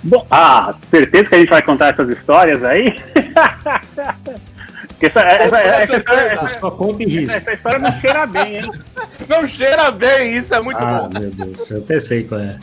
Bom, certeza que a gente vai contar essas histórias aí? Essa história não cheira bem, hein? Não cheira bem, isso é muito bom. Meu Deus, eu até sei qual é.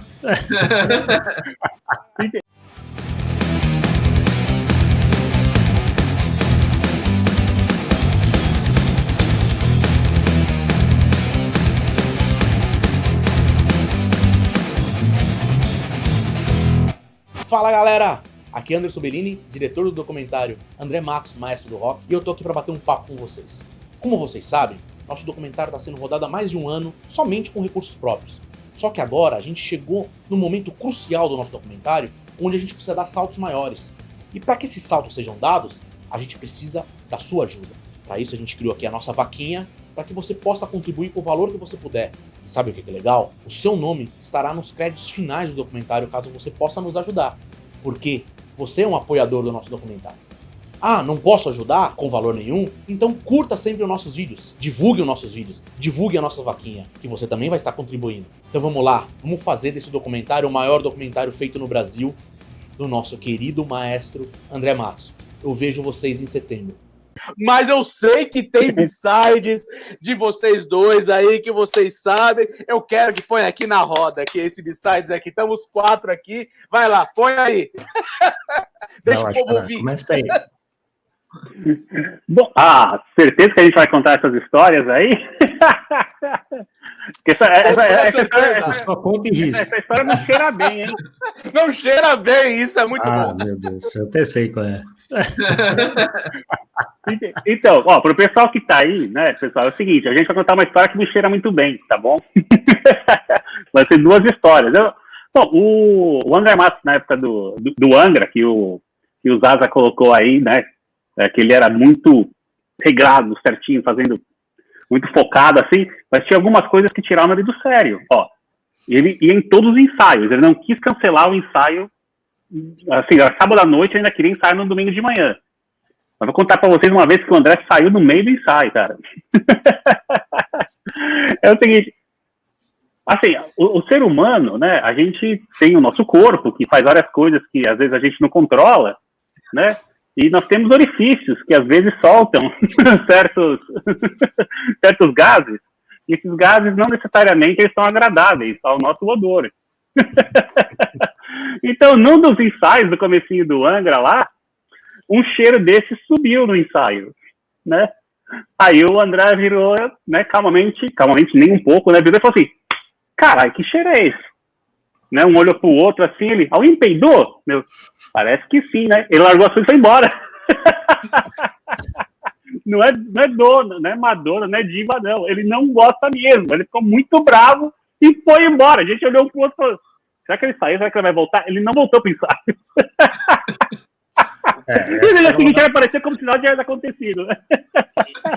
Fala galera, aqui é Anderson Bellini, diretor do documentário André Matos, Maestro do Rock, e eu tô aqui para bater um papo com vocês. Como vocês sabem, nosso documentário está sendo rodado há mais de um ano somente com recursos próprios. Só que agora a gente chegou no momento crucial do nosso documentário, onde a gente precisa dar saltos maiores. E para que esses saltos sejam dados, a gente precisa da sua ajuda. Para isso a gente criou aqui a nossa vaquinha, para que você possa contribuir com o valor que você puder. E sabe o que é legal? O seu nome estará nos créditos finais do documentário, caso você possa nos ajudar. Porque você é um apoiador do nosso documentário. Não posso ajudar com valor nenhum? Então curta sempre os nossos vídeos, divulgue os nossos vídeos, divulgue a nossa vaquinha, que você também vai estar contribuindo. Então vamos lá, vamos fazer desse documentário o maior documentário feito no Brasil, do nosso querido maestro André Matos. Eu vejo vocês em setembro. Mas eu sei que tem b-sides de vocês dois aí, que vocês sabem. Eu quero que ponha aqui na roda, que esse b-sides aqui. Estamos 4 aqui. Vai lá, põe aí. Deixa o povo ouvir. Começa aí. Bom, certeza que a gente vai contar essas histórias aí? Essa história não cheira bem, hein? Não cheira bem, isso é muito bom. Meu Deus, eu até sei qual é. Então, pro pessoal que tá aí, né, pessoal, é o seguinte, a gente vai contar uma história que me cheira muito bem, tá bom? Vai ser 2 histórias. O André Matos, na época do Angra, que o Zaza colocou aí, né, que ele era muito regrado, certinho, fazendo muito focado, assim, mas tinha algumas coisas que tiraram ele do sério. Ele ia em todos os ensaios, ele não quis cancelar o ensaio, assim, era sábado à noite, ainda queria ensaio no domingo de manhã. Mas vou contar pra vocês uma vez que o André saiu no meio do ensaio, cara. É o seguinte, assim, o ser humano, né, a gente tem o nosso corpo, que faz várias coisas que às vezes a gente não controla, né, e nós temos orifícios que às vezes soltam certos gases, e esses gases não necessariamente eles são agradáveis ao nosso odor. Então, num dos ensaios do comecinho do Angra lá, um cheiro desse subiu no ensaio, né? Aí o André virou, né, calmamente, nem um pouco, né, virou e falou assim, caralho, que cheiro é esse? Né, um olhou pro outro assim, ele, alguém peidou? Parece que sim, né? Ele largou as coisas e foi embora. Não é dona, não é Madonna, não é diva, não. Ele não gosta mesmo. Ele ficou muito bravo e foi embora. A gente olhou pro outro e falou, será que ele saiu? Será que ele vai voltar? Ele não voltou pro ensaio. E no dia seguinte vai parecer como se nada tivesse acontecido, né?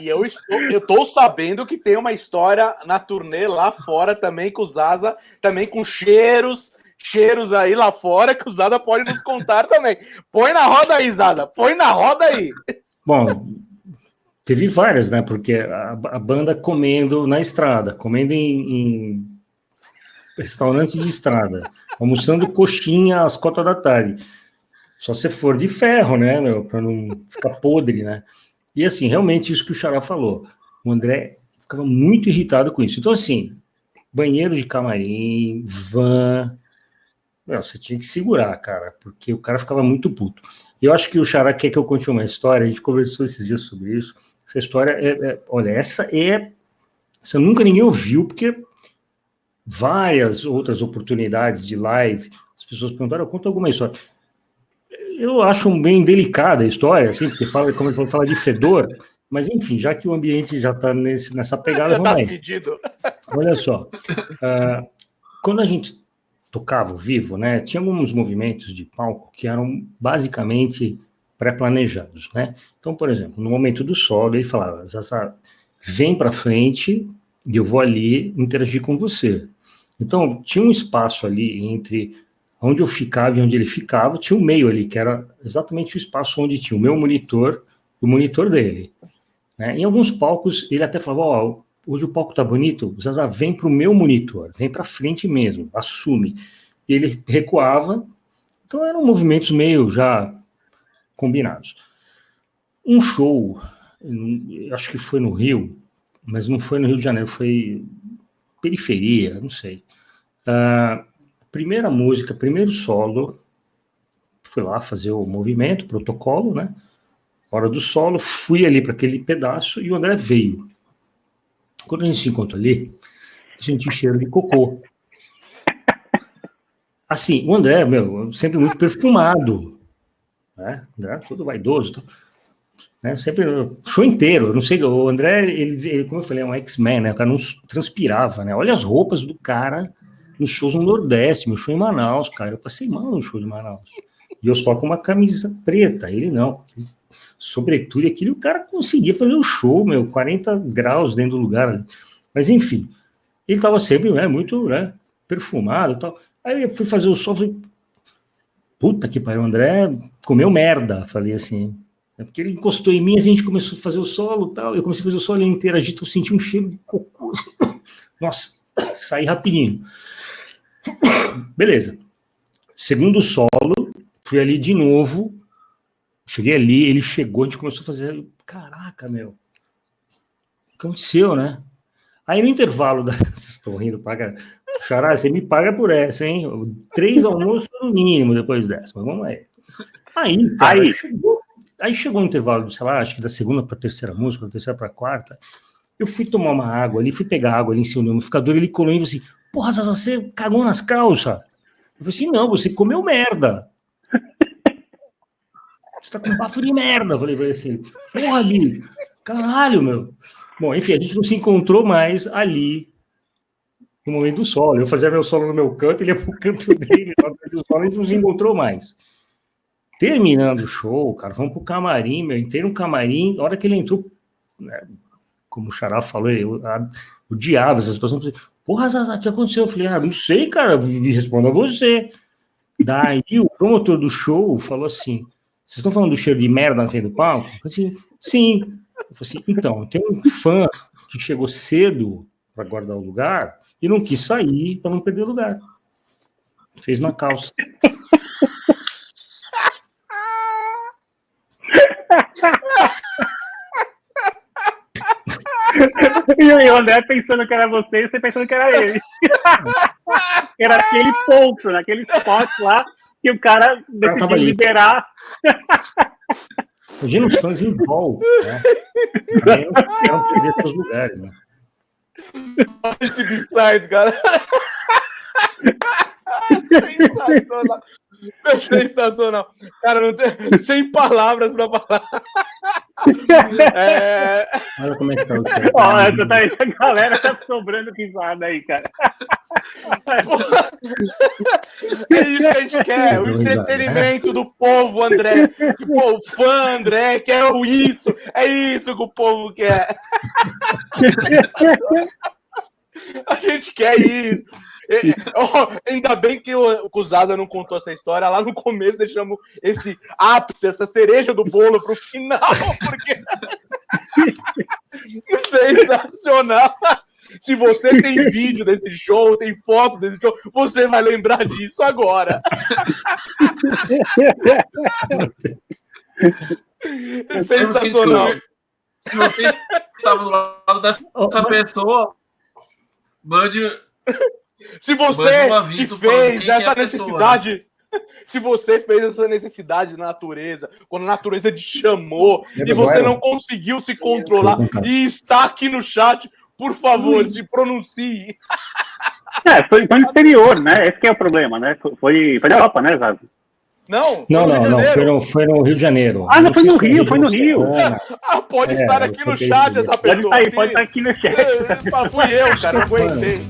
E eu tô sabendo que tem uma história na turnê lá fora também com o Zaza, também com cheiros aí lá fora que o Zaza pode nos contar também. Põe na roda aí, Zaza, põe na roda aí. Bom, teve várias, né? Porque a banda comendo na estrada, comendo em restaurante de estrada, almoçando coxinha às 4 da tarde. Só se for de ferro, né, para não ficar podre, né? E assim, realmente isso que o Xará falou, o André ficava muito irritado com isso. Então, assim, banheiro de camarim, van, você tinha que segurar, cara, porque o cara ficava muito puto. Eu acho que o Xará quer que eu conte uma história, a gente conversou esses dias sobre isso. Essa história olha, essa nunca ninguém ouviu, porque várias outras oportunidades de live, as pessoas perguntaram, conta alguma história. Eu acho bem delicada a história, assim, porque como ele falou, fala de fedor, mas enfim, já que o ambiente já está nessa pegada, já vamos tá pedido. Olha só, quando a gente tocava ao vivo, né, tinha alguns movimentos de palco que eram basicamente pré-planejados, né? Então, por exemplo, no momento do solo, ele falava, Zaza, vem para frente e eu vou ali interagir com você. Então, tinha um espaço ali entre onde eu ficava e onde ele ficava, tinha um meio ali, que era exatamente o espaço onde tinha o meu monitor e o monitor dele. Né? Em alguns palcos, ele até falava, hoje o palco tá bonito, Zaza, vem pro meu monitor, vem para frente mesmo, assume. E ele recuava, Então eram movimentos meio já combinados. Um show, acho que foi no Rio, mas não foi no Rio de Janeiro, foi periferia, não sei. Primeira música, primeiro solo, fui lá fazer o movimento, protocolo, né? Hora do solo, fui ali para aquele pedaço e o André veio. Quando a gente se encontra ali, a gente senti cheiro de cocô. Assim, o André, sempre muito perfumado, né? André todo vaidoso, né? Sempre, show inteiro, eu não sei, o André, ele, como eu falei, é um X-Men, né? O cara não transpirava, né? Olha as roupas do cara nos shows no Nordeste, meu show em Manaus, cara, eu passei mal no show de Manaus. E eu só com uma camisa preta, ele não. Sobretudo aquilo, o cara conseguia fazer o show, 40 graus dentro do lugar. Mas, enfim, ele estava sempre, né, muito, né, perfumado e tal. Aí eu fui fazer o som, falei, puta que pariu, o André comeu merda, falei assim. Porque ele encostou em mim, a gente começou a fazer o solo e tal, eu comecei a fazer o solo, ele interagir, eu senti um cheiro de cocô. Nossa, saí rapidinho. Beleza. Segundo solo, fui ali de novo, cheguei ali, ele chegou, a gente começou a fazer, caraca, o que aconteceu, né? Aí no intervalo, vocês estão rindo, paga, Xará, você me paga por essa, hein? 3 almoços no mínimo depois dessa, mas vamos aí. Aí, cara, aí chegou o intervalo, sei lá, acho que da segunda para a terceira música, da terceira para a quarta, eu fui tomar uma água ali, fui pegar água ali em cima do umidificador, ele colou e falou assim, porra, Zaza, você cagou nas calças? Eu falei assim, não, você comeu merda. Você tá com um bafo de merda. Eu falei pra ele assim, porra, bicho, caralho, Bom, enfim, a gente não se encontrou mais ali no momento do solo. Eu fazia meu solo no meu canto, ele ia pro canto dele, a gente não se encontrou mais. Terminando o show, cara, vamos pro camarim, entrei no camarim, a hora que ele entrou, né, como o Xará falou, eu odiava essa situação, eu falei, porra, Zaza, o que aconteceu? Eu falei, não sei, cara, me responda você. Daí o promotor do show falou assim, vocês estão falando do cheiro de merda na frente do palco? Eu falei assim, sim. Eu falei assim, então, tem um fã que chegou cedo para guardar o lugar e não quis sair para não perder o lugar. Fez na calça. E o André pensando que era você e você pensando que era ele. Era aquele ponto, naquele spot lá, que o cara decidiu liberar. Imagina os fãs em volta, né? Quero perder seus lugares, né? Olha esse B-side, cara. Sensacional. Sensacional. Cara, não tem... sem palavras pra falar. Olha como é que tá o Ó, tá aí, a galera tá sobrando risada aí, cara. É isso que a gente quer, o entretenimento do povo, André. Pô, o fã, André, quer isso. É isso que o povo quer. A gente quer isso. Ainda bem que o Zaza não contou essa história. Lá no começo deixamos esse ápice, essa cereja do bolo pro final, porque sensacional. Se você tem vídeo desse show, tem foto desse show, você vai lembrar disso agora. É sensacional. Se você estava do lado dessa pessoa, mande. Se você fez essa necessidade, se você fez essa necessidade na natureza, quando a natureza te chamou e você não conseguiu se controlar e está aqui no chat, por favor, se pronuncie. Foi no exterior, né? Esse que é o problema, né? Foi na Europa, né, Zaza? Não, foi no Rio de Janeiro. Não, foi no Rio, foi no Rio. Pode estar aqui no chat essa pessoa. Pode estar aqui no chat. Fui eu, cara, aguentei.